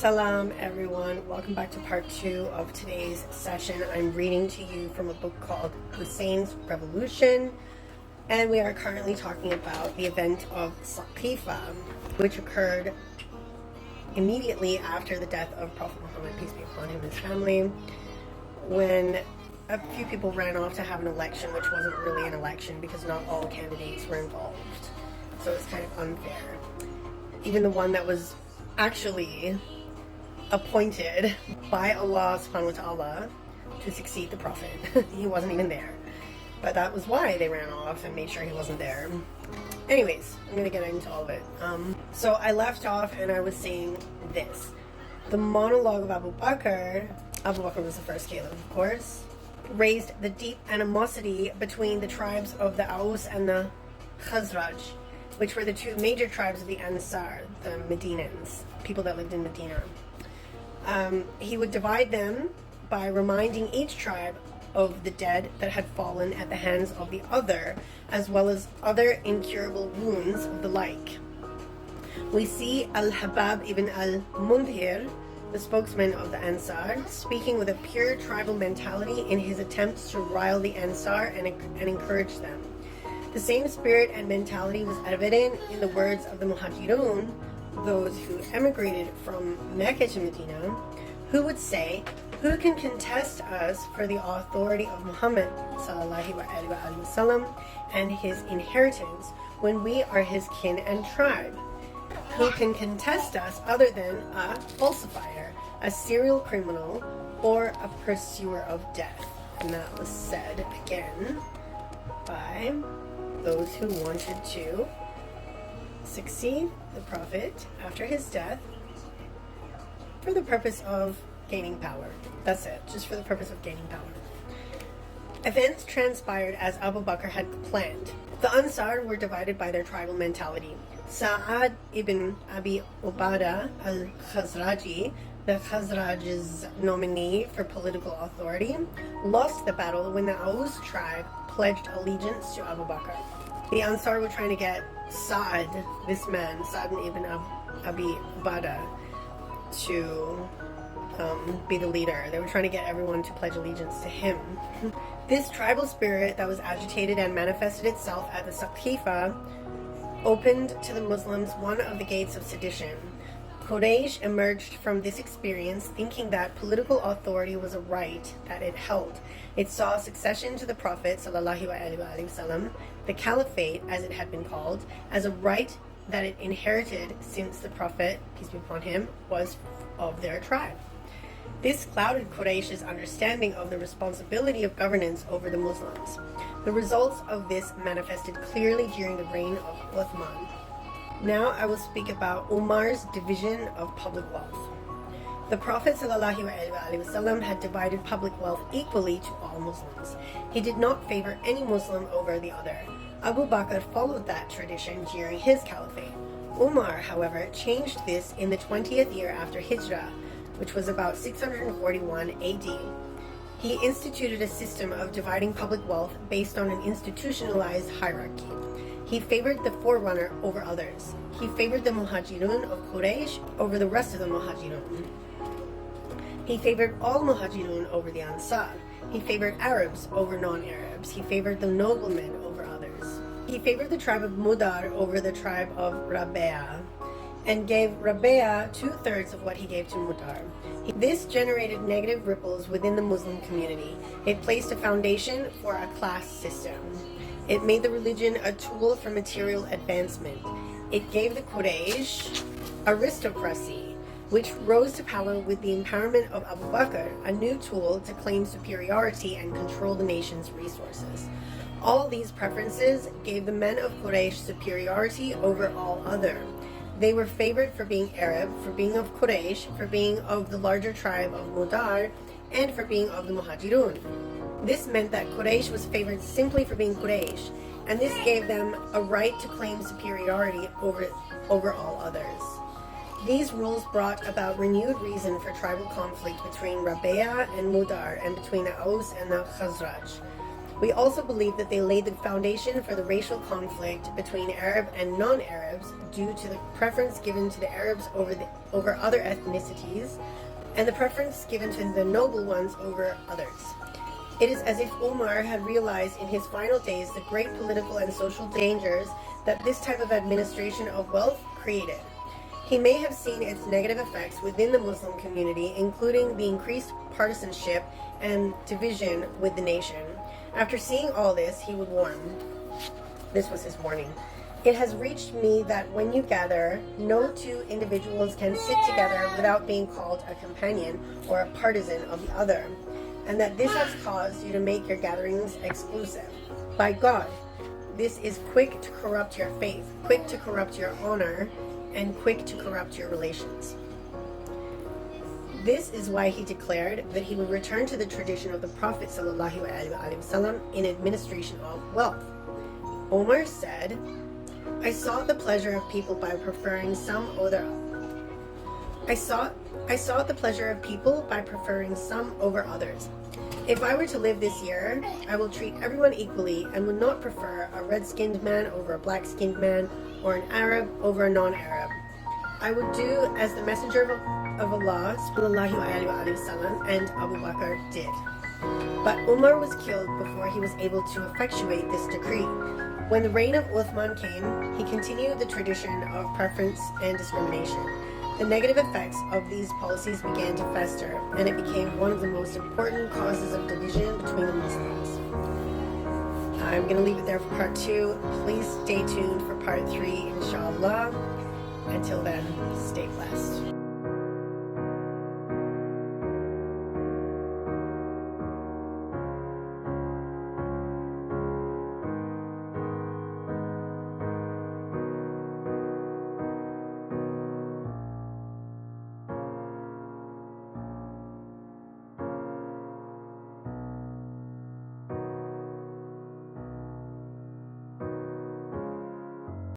Salam everyone, welcome back to part 2 of today's session. I'm reading to you from a book called Hussein's Revolution, and we are currently talking about the event of Saqifa, which occurred immediately after the death of Prophet Muhammad, peace be upon him and his family, when a few people ran off to have an election, which wasn't really an election because not all candidates were involved, so it's kind of unfair. Even the one that was actually appointed by Allah subhanahu wa ta'ala to succeed the Prophet, he wasn't even there. But that was why they ran off and made sure he wasn't there. Anyways, I'm gonna get into all of it. So I left off and I was saying this. The monologue of Abu Bakr was the first caliph, of course, raised the deep animosity between the tribes of the Aus and the Khazraj, which were the two major tribes of the Ansar, the Medinans, people that lived in Medina. He would divide them by reminding each tribe of the dead that had fallen at the hands of the other, as well as other incurable wounds of the like. We see Al-Habab ibn al-Mundhir, the spokesman of the Ansar, speaking with a pure tribal mentality in his attempts to rile the Ansar and encourage them. The same spirit and mentality was evident in the words of the Muhajirun, those who emigrated from Mecca to Medina, who would say, "Who can contest us for the authority of Muhammad ﷺ and his inheritance when we are his kin and tribe? Who can contest us other than a falsifier, a serial criminal, or a pursuer of death?" And that was said again by those who wanted to succeed the Prophet after his death for the purpose of gaining power. That's it, just for the purpose of gaining power. Events transpired as Abu Bakr had planned. The Ansar were divided by their tribal mentality. Sa'ad ibn Abi Ubadah al-Khazraji, the Khazraj's nominee for political authority, lost the battle when the Aus tribe pledged allegiance to Abu Bakr. The Ansar were trying to get Sa'ad, this man, Sa'ad ibn Abi Ubadah, to be the leader. They were trying to get everyone to pledge allegiance to him. This tribal spirit that was agitated and manifested itself at the Saqifa opened to the Muslims one of the gates of sedition. Quraysh emerged from this experience thinking that political authority was a right that it held. It saw succession to the Prophet ﷺ, the Caliphate as it had been called, as a right that it inherited since the Prophet, peace be upon him, was of their tribe. This clouded Quraysh's understanding of the responsibility of governance over the Muslims. The results of this manifested clearly during the reign of Uthman. Now I will speak about Umar's division of public wealth. The Prophet ﷺ had divided public wealth equally to all Muslims. He did not favor any Muslim over the other. Abu Bakr followed that tradition during his caliphate. Umar, however, changed this in the 20th year after Hijrah, which was about 641 AD. He instituted a system of dividing public wealth based on an institutionalized hierarchy. He favored the forerunner over others. He favored the Muhajirun of Quraysh over the rest of the Muhajirun. He favored all Muhajirun over the Ansar. He favored Arabs over non-Arabs. He favored the noblemen over others. He favored the tribe of Mudar over the tribe of Rabi'a, and gave Rabi'a 2/3 of what he gave to Mudar. This generated negative ripples within the Muslim community. It placed a foundation for a class system. It made the religion a tool for material advancement. It gave the Quraysh aristocracy, which rose to power with the empowerment of Abu Bakr, a new tool to claim superiority and control the nation's resources. All these preferences gave the men of Quraysh superiority over all other. They were favored for being Arab, for being of Quraysh, for being of the larger tribe of Mudar, and for being of the Muhajirun. This meant that Quraysh was favored simply for being Quraysh, and this gave them a right to claim superiority over all others. These rules brought about renewed reason for tribal conflict between Rabi'a and Mudar, and between the Aus and the Khazraj. We also believe that they laid the foundation for the racial conflict between Arab and non-Arabs due to the preference given to the Arabs over other ethnicities, and the preference given to the noble ones over others. It is as if Umar had realized in his final days the great political and social dangers that this type of administration of wealth created. He may have seen its negative effects within the Muslim community, including the increased partisanship and division with the nation. After seeing all this, he would warn. This was his warning. It has reached me that when you gather, no two individuals can sit together without being called a companion or a partisan of the other, and that this has caused you to make your gatherings exclusive. By God, this is quick to corrupt your faith, quick to corrupt your honor, and quick to corrupt your relations. This is why he declared that he would return to the tradition of the Prophet ﷺ in administration of wealth. Omar said, I sought the pleasure of people by preferring some over others. If I were to live this year, I will treat everyone equally and would not prefer a red-skinned man over a black-skinned man or an Arab over a non-Arab. I would do as the Messenger of Allah ﷺ and Abu Bakr did. But Umar was killed before he was able to effectuate this decree. When the reign of Uthman came, he continued the tradition of preference and discrimination. The negative effects of these policies began to fester, and it became one of the most important causes of division between the Muslims. I'm going to leave it there for part 2. Please stay tuned for part 3, inshallah. Until then, stay blessed.